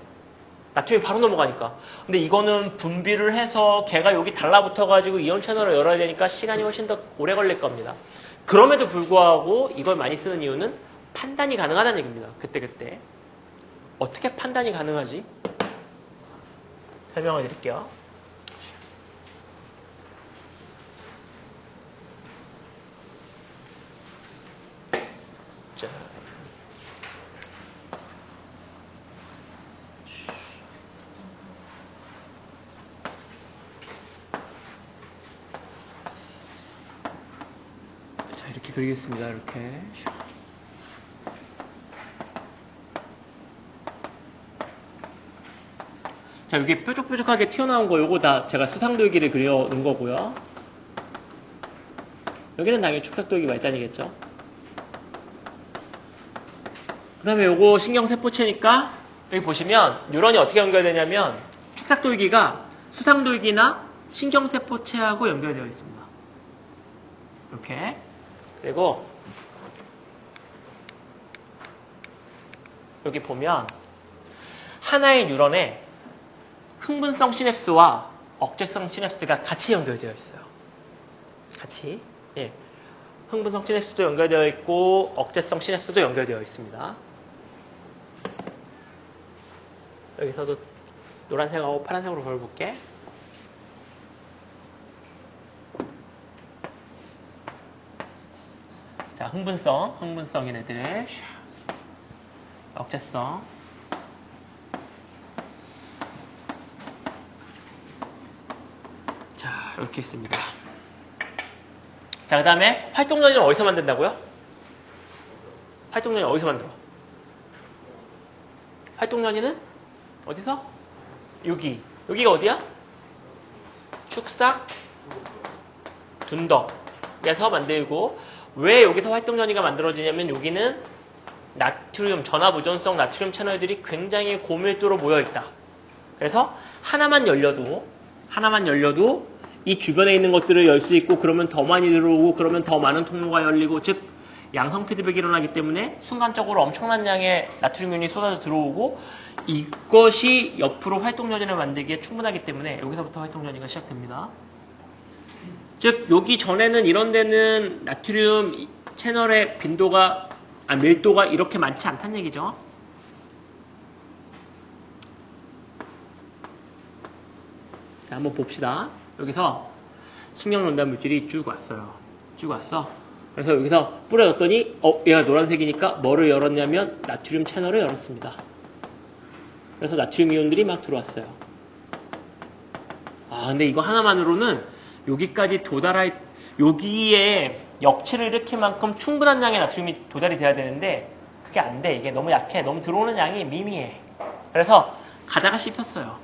나트륨이 바로 넘어가니까. 근데 이거는 분비를 해서 걔가 여기 달라붙어가지고 이온 채널을 열어야 되니까 시간이 훨씬 더 오래 걸릴 겁니다. 그럼에도 불구하고 이걸 많이 쓰는 이유는 판단이 가능하다는 얘기입니다. 그때그때. 어떻게 판단이 가능하지? 설명을 드릴게요. 자. 자, 이렇게 그리겠습니다. 이렇게. 자, 여기 뾰족뾰족하게 튀어나온 거, 요거 다 제가 수상돌기를 그려놓은 거고요. 여기는 당연히 축삭돌기 말단이겠죠. 그 다음에 요거 신경세포체니까, 여기 보시면, 뉴런이 어떻게 연결되냐면, 축삭돌기가 수상돌기나 신경세포체하고 연결되어 있습니다. 이렇게. 그리고, 여기 보면, 하나의 뉴런에 흥분성 시냅스와 억제성 시냅스가 같이 연결되어 있어요. 같이. 예. 흥분성 시냅스도 연결되어 있고 억제성 시냅스도 연결되어 있습니다. 여기서도 노란색하고 파란색으로 보여볼게. 자, 흥분성인 애들. 억제성. 자, 이렇게 있습니다. 자, 그 다음에 활동전이는 어디서 만든다고요? 활동전이 어디서 만들어? 활동전이는 어디서? 여기가 어디야? 축삭 둔덕에서 만들고, 왜 여기서 활동전이가 만들어지냐면 여기는 나트륨, 전압의존성 나트륨 채널들이 굉장히 고밀도로 모여있다. 그래서 하나만 열려도 이 주변에 있는 것들을 열 수 있고, 그러면 더 많이 들어오고, 그러면 더 많은 통로가 열리고, 즉 양성 피드백이 일어나기 때문에 순간적으로 엄청난 양의 나트륨ion이 쏟아져 들어오고, 이것이 옆으로 활동전이를 만들기에 충분하기 때문에 여기서부터 활동전이가 시작됩니다. 즉 여기 전에는 이런 데는 나트륨 채널의 밀도가 이렇게 많지 않다는 얘기죠. 자, 한번 봅시다. 여기서 신경전달 물질이 쭉 왔어요. 쭉 왔어. 그래서 여기서 뿌려줬더니 얘가 노란색이니까 뭐를 열었냐면 나트륨 채널을 열었습니다. 그래서 나트륨 이온들이 막 들어왔어요. 근데 이거 하나만으로는 여기까지 여기에 역체를 일으킬 만큼 충분한 양의 나트륨이 도달이 돼야 되는데 그게 안 돼. 이게 너무 약해. 너무 들어오는 양이 미미해. 그래서 가다가 씹혔어요.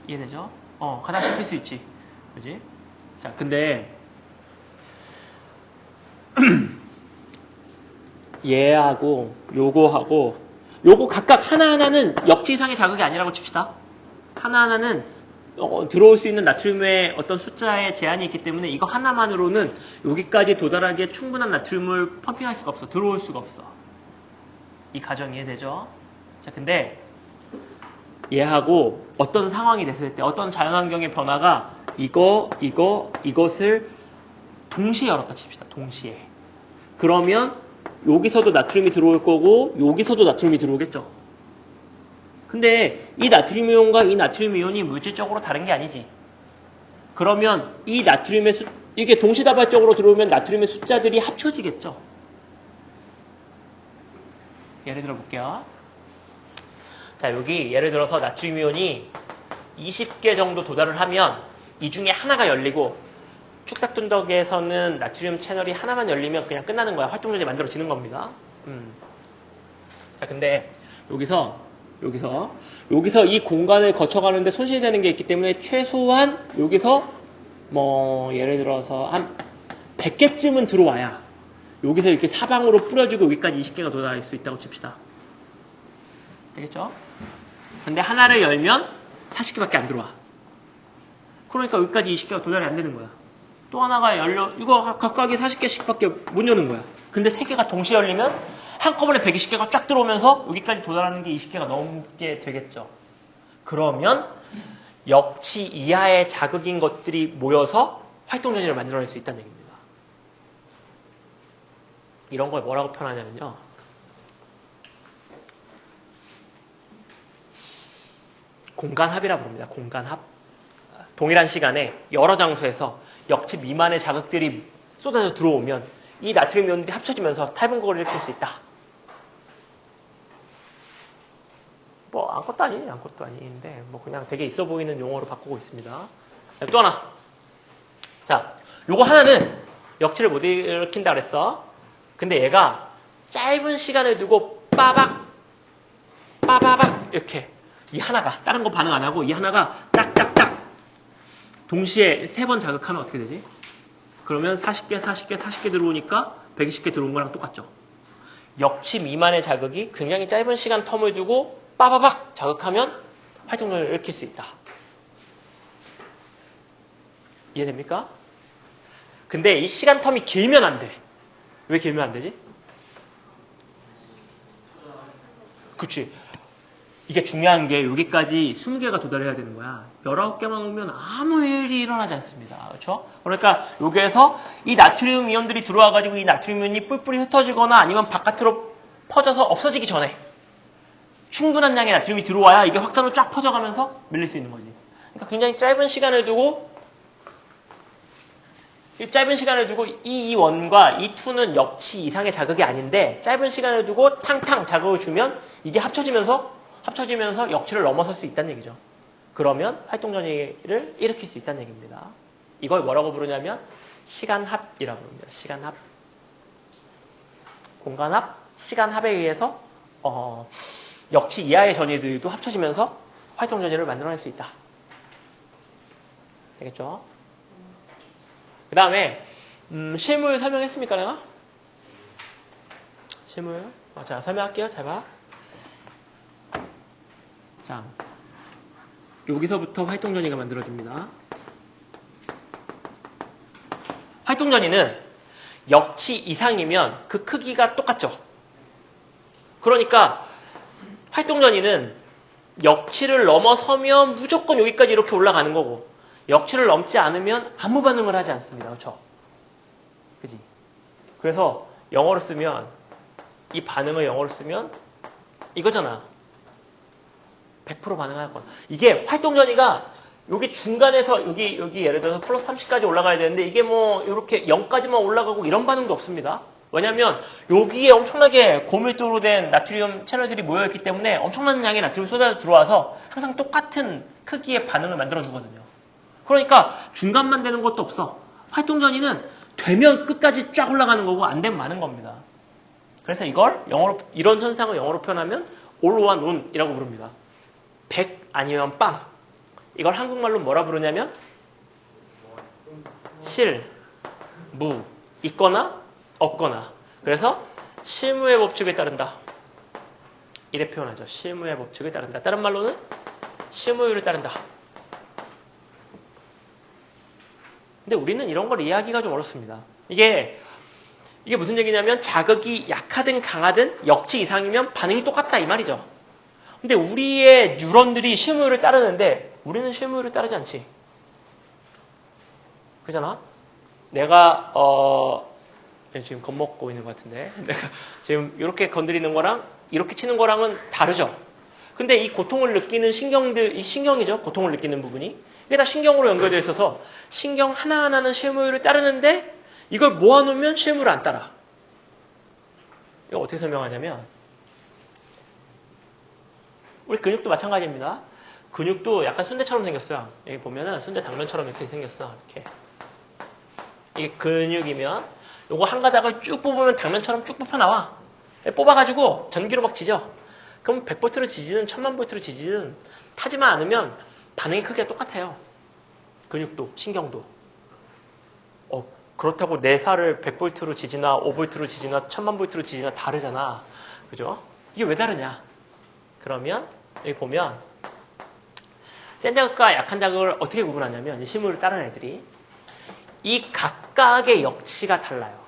이해되죠? 가다가 씹힐 수 있지. 그지? 자, 근데 얘하고 요거 각각 하나하나는 역치 이상의 자극이 아니라고 칩시다. 하나하나는 들어올 수 있는 나트륨의 어떤 숫자에 제한이 있기 때문에 이거 하나만으로는 여기까지 도달하기에 충분한 나트륨을 펌핑할 수가 없어. 들어올 수가 없어. 이 가정 이해되죠? 자, 근데 얘하고 어떤 상황이 됐을 때, 어떤 자연환경의 변화가 이것을 동시에 열었다 칩시다. 동시에. 그러면 여기서도 나트륨이 들어올 거고 여기서도 나트륨이 들어오겠죠. 근데 이 나트륨 이온과 이 나트륨 이온이 물질적으로 다른 게 아니지. 그러면 이 나트륨의 이게 동시다발적으로 들어오면 나트륨의 숫자들이 합쳐지겠죠. 예를 들어 볼게요. 자, 여기 예를 들어서 나트륨 이온이 20개 정도 도달을 하면 이 중에 하나가 열리고 축삭둔덕에서는 나트륨 채널이 하나만 열리면 그냥 끝나는 거야. 활동전이 만들어지는 겁니다. 자, 근데 여기서 이 공간을 거쳐가는데 손실이 되는 게 있기 때문에 최소한 여기서 뭐 예를 들어서 한 100개쯤은 들어와야 여기서 이렇게 사방으로 뿌려주고 여기까지 20개가 도달할 수 있다고 칩시다. 되겠죠? 근데 하나를 열면 40개밖에 안 들어와. 그러니까 여기까지 20개가 도달이 안 되는 거야. 또 하나가 열려, 이거 각각이 40개씩밖에 못 여는 거야. 근데 3개가 동시에 열리면 한꺼번에 120개가 쫙 들어오면서 여기까지 도달하는 게 20개가 넘게 되겠죠. 그러면 역치 이하의 자극인 것들이 모여서 활동전이를 만들어낼 수 있다는 얘기입니다. 이런 걸 뭐라고 표현하냐면요. 공간합이라고 부릅니다. 공간합. 동일한 시간에 여러 장소에서 역치 미만의 자극들이 쏟아져 들어오면 이 나트륨 이온들이 합쳐지면서 탈분곡을 일으킬 수 있다. 뭐 아무것도 아닌데 뭐 그냥 되게 있어 보이는 용어로 바꾸고 있습니다. 또 하나. 자, 요거 하나는 역치를 못 일으킨다 그랬어. 근데 얘가 짧은 시간을 두고 빠박 이렇게 이 하나가 다른 거 반응 안 하고 이 하나가 짝짝짝 동시에 3번 자극하면 어떻게 되지? 그러면 40개 들어오니까 120개 들어온 거랑 똑같죠. 역치 미만의 자극이 굉장히 짧은 시간 텀을 두고 빠바박 자극하면 활동을 일으킬 수 있다. 이해됩니까? 근데 이 시간 텀이 길면 안 돼. 왜 길면 안 되지? 그치. 이게 중요한 게 여기까지 20개가 도달해야 되는 거야. 19개만 오면 아무 일이 일어나지 않습니다. 그렇죠? 그러니까 여기에서 이 나트륨 이온들이 들어와가지고 이 나트륨 이온이 뿔뿔이 흩어지거나 아니면 바깥으로 퍼져서 없어지기 전에 충분한 양의 나트륨이 들어와야 이게 확산으로 쫙 퍼져가면서 밀릴 수 있는 거지. 그러니까 굉장히 짧은 시간을 두고 이 E1과 E2는 역치 이상의 자극이 아닌데 짧은 시간을 두고 탕탕 자극을 주면 이게 합쳐지면서 역치를 넘어설 수 있다는 얘기죠. 그러면 활동전이를 일으킬 수 있다는 얘기입니다. 이걸 뭐라고 부르냐면 시간합이라고 부릅니다. 시간합. 공간합, 시간합에 의해서 역치 이하의 전이들도 합쳐지면서 활동전이를 만들어낼 수 있다. 되겠죠? 그 다음에 실물 설명했습니까 내가? 실물 자 설명할게요. 잘 봐. 자 여기서부터 활동전이가 만들어집니다. 활동전이는 역치 이상이면 그 크기가 똑같죠. 그러니까 활동전이는 역치를 넘어서면 무조건 여기까지 이렇게 올라가는 거고 역치를 넘지 않으면 아무 반응을 하지 않습니다. 그렇죠? 그지? 그래서 영어로 쓰면 이 반응을 영어로 쓰면 이거잖아. 100% 반응할 거야. 이게 활동전이가 여기 중간에서 여기 예를 들어서 플러스 30까지 올라가야 되는데 이게 뭐 이렇게 0까지만 올라가고 이런 반응도 없습니다. 왜냐면 여기에 엄청나게 고밀도로 된 나트륨 채널들이 모여있기 때문에 엄청난 양의 나트륨이 쏟아져 들어와서 항상 똑같은 크기의 반응을 만들어주거든요. 그러니까 중간만 되는 것도 없어. 활동전이는 되면 끝까지 쫙 올라가는 거고 안 되면 마는 겁니다. 그래서 이런 현상을 영어로 표현하면 all one on이라고 부릅니다. 100 아니면 빵. 이걸 한국말로 뭐라 부르냐면 실, 무, 있거나 없거나. 그래서 실무의 법칙에 따른다. 이래 표현하죠. 실무의 법칙에 따른다. 다른 말로는 실무율에 따른다. 근데 우리는 이런 걸 이해하기가 좀 어렵습니다. 이게 무슨 얘기냐면 자극이 약하든 강하든 역치 이상이면 반응이 똑같다 이 말이죠. 근데 우리의 뉴런들이 실무율을 따르는데 우리는 실무율을 따르지 않지. 그잖아? 내가 지금 겁먹고 있는 것 같은데 내가 지금 이렇게 건드리는 거랑 이렇게 치는 거랑은 다르죠. 근데 이 고통을 느끼는 이 신경이죠. 고통을 느끼는 부분이. 이게 다 신경으로 연결되어 있어서 신경 하나하나는 실무율을 따르는데 이걸 모아놓으면 실무를 안 따라. 이거 어떻게 설명하냐면 우리 근육도 마찬가지입니다. 근육도 약간 순대처럼 생겼어요. 여기 보면은 순대 당면처럼 이렇게 생겼어. 이렇게. 이게 근육이면 요거 한 가닥을 쭉 뽑으면 당면처럼 쭉 뽑혀 나와. 뽑아가지고 전기로 막 지져. 그럼 100V로 지지든 1000만V로 지지든 타지만 않으면 반응의 크기가 똑같아요. 근육도 신경도. 그렇다고 내 살을 100V로 지지나 5V로 지지나 1000만V로 지지나 다르잖아. 그죠? 이게 왜 다르냐? 그러면 여기 보면 센 자극과 약한 자극을 어떻게 구분하냐면 실물을 따르는 애들이 이 각각의 역치가 달라요.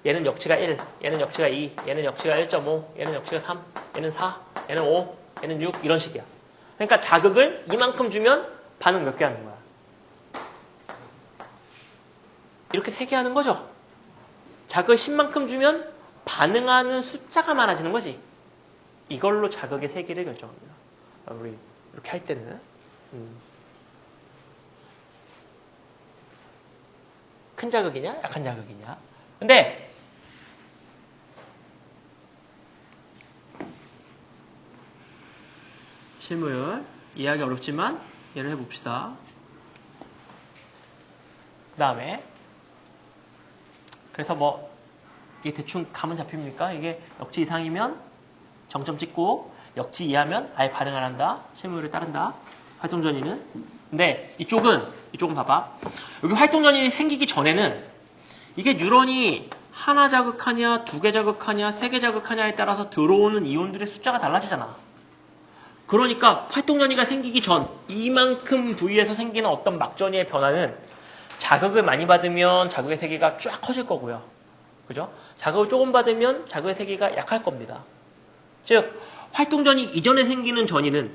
얘는 역치가 1, 얘는 역치가 2, 얘는 역치가 1.5, 얘는 역치가 3, 얘는 4, 얘는 5, 얘는 6 이런 식이야. 그러니까 자극을 이만큼 주면 반응 몇 개 하는 거야? 이렇게 3개 하는 거죠. 자극을 10만큼 주면 반응하는 숫자가 많아지는 거지. 이걸로 자극의 세기를 결정합니다. 우리 이렇게 할 때는 큰 자극이냐 약한 자극이냐. 근데 실물 이해하기 어렵지만 예를 해봅시다. 그 다음에 그래서 뭐 이게 대충 감은 잡힙니까? 이게 역치 이상이면 정점 찍고 역치 이하면 아예 반응 안 한다. 실물을 따른다. 활동전이는. 근데 이쪽은 봐봐. 여기 활동전이 생기기 전에는 이게 뉴런이 하나 자극하냐, 2개 자극하냐, 3개 자극하냐에 따라서 들어오는 이온들의 숫자가 달라지잖아. 그러니까 활동전이가 생기기 전 이만큼 부위에서 생기는 어떤 막전이의 변화는 자극을 많이 받으면 자극의 세기가 쫙 커질 거고요. 그죠? 자극을 조금 받으면 자극의 세기가 약할 겁니다. 즉 활동전이 이전에 생기는 전이는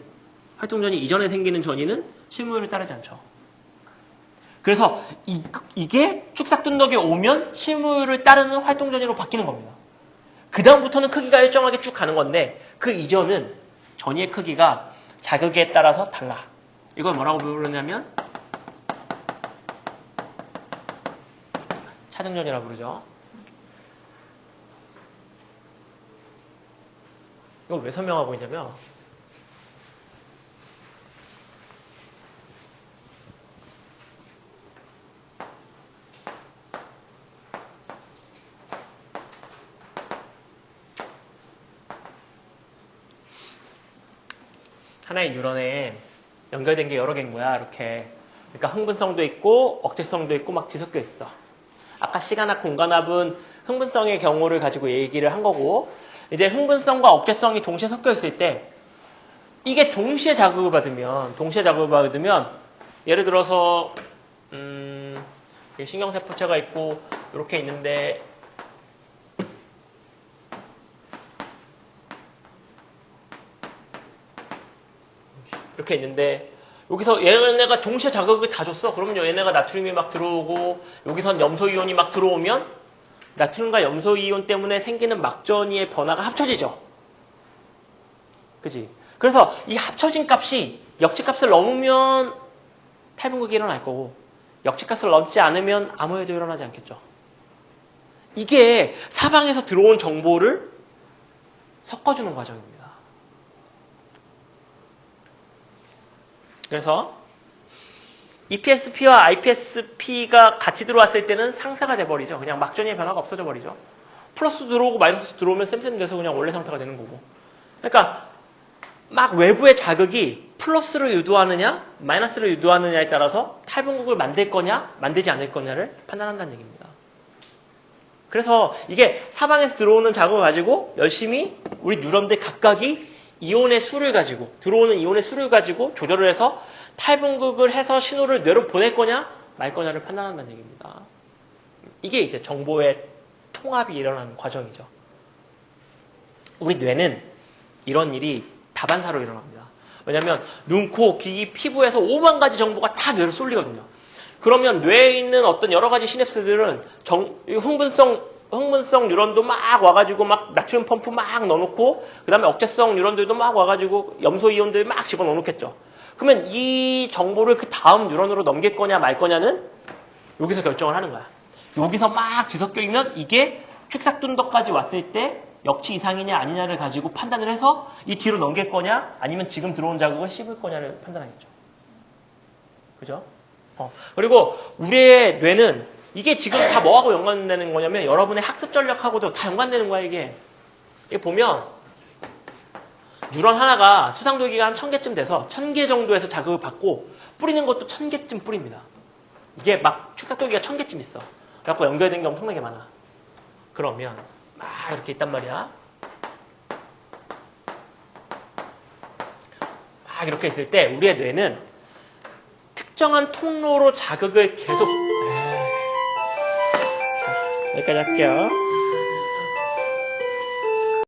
실무율을 따르지 않죠. 그래서 이게 축삭둔덕에 오면 실무율을 따르는 활동전이로 바뀌는 겁니다. 그 다음부터는 크기가 일정하게 쭉 가는 건데 그 이전은 전이의 크기가 자극에 따라서 달라. 이걸 뭐라고 부르냐면 차등전이라고 부르죠. 이걸 왜 설명하고 있냐면 하나의 뉴런에 연결된 게 여러 개인 거야. 이렇게. 그러니까 흥분성도 있고 억제성도 있고 막 뒤섞여 있어. 아까 시간합, 공간합은 흥분성의 경우를 가지고 얘기를 한 거고 이제 흥분성과 억제성이 동시에 섞여 있을 때 이게 동시에 자극을 받으면 예를 들어서 신경세포체가 있고 이렇게 있는데 여기서 얘네가 동시에 자극을 다 줬어. 그러면 얘네가 나트륨이 막 들어오고 여기선 염소이온이 막 들어오면 나트륨과 염소이온 때문에 생기는 막전이의 변화가 합쳐지죠. 그지? 그래서 이 합쳐진 값이 역치값을 넘으면 탈분극이 일어날 거고 역치값을 넘지 않으면 아무 일도 일어나지 않겠죠. 이게 사방에서 들어온 정보를 섞어주는 과정입니다. 그래서 EPSP와 IPSP가 같이 들어왔을 때는 상쇄가 돼버리죠. 그냥 막전이의 변화가 없어져 버리죠. 플러스 들어오고 마이너스 들어오면 쌤쌤 돼서 그냥 원래 상태가 되는 거고. 그러니까 막 외부의 자극이 플러스를 유도하느냐 마이너스를 유도하느냐에 따라서 탈분극을 만들 거냐 만들지 않을 거냐를 판단한다는 얘기입니다. 그래서 이게 사방에서 들어오는 자극을 가지고 열심히 우리 뉴런들 각각이 이온의 수를 가지고 들어오는 이온의 수를 가지고 조절을 해서 탈분극을 해서 신호를 뇌로 보낼 거냐 말 거냐를 판단한다는 얘기입니다. 이게 이제 정보의 통합이 일어나는 과정이죠. 우리 뇌는 이런 일이 다반사로 일어납니다. 왜냐하면 눈, 코, 귀, 피부에서 5만 가지 정보가 다 뇌로 쏠리거든요. 그러면 뇌에 있는 어떤 여러 가지 시냅스들은 흥분성 뉴런도 막 와가지고 막 나트륨 펌프 막 넣어놓고 그 다음에 억제성 뉴런들도 막 와가지고 염소 이온들 막 집어넣어놓겠죠. 그러면 이 정보를 그 다음 뉴런으로 넘길 거냐 말 거냐는 여기서 결정을 하는 거야. 여기서 막 뒤섞여 있면 이게 축삭둔덕까지 왔을 때 역치 이상이냐 아니냐를 가지고 판단을 해서 이 뒤로 넘길 거냐 아니면 지금 들어온 자극을 씹을 거냐를 판단하겠죠. 그죠? 그리고 우리의 뇌는 이게 지금 다 뭐하고 연관되는 거냐면 여러분의 학습 전략하고도 다 연관되는 거야 이게. 이게 보면 뉴런 하나가 수상돌기가 한 1000개쯤 돼서 1000개 정도에서 자극을 받고 뿌리는 것도 1000개쯤 뿌립니다. 이게 막 축삭돌기가 1000개쯤 있어. 그래갖고 연결된 게 엄청나게 많아. 그러면 막 이렇게 있단 말이야. 막 이렇게 있을 때 우리의 뇌는 특정한 통로로 자극을 계속 자, 여기까지 할게요.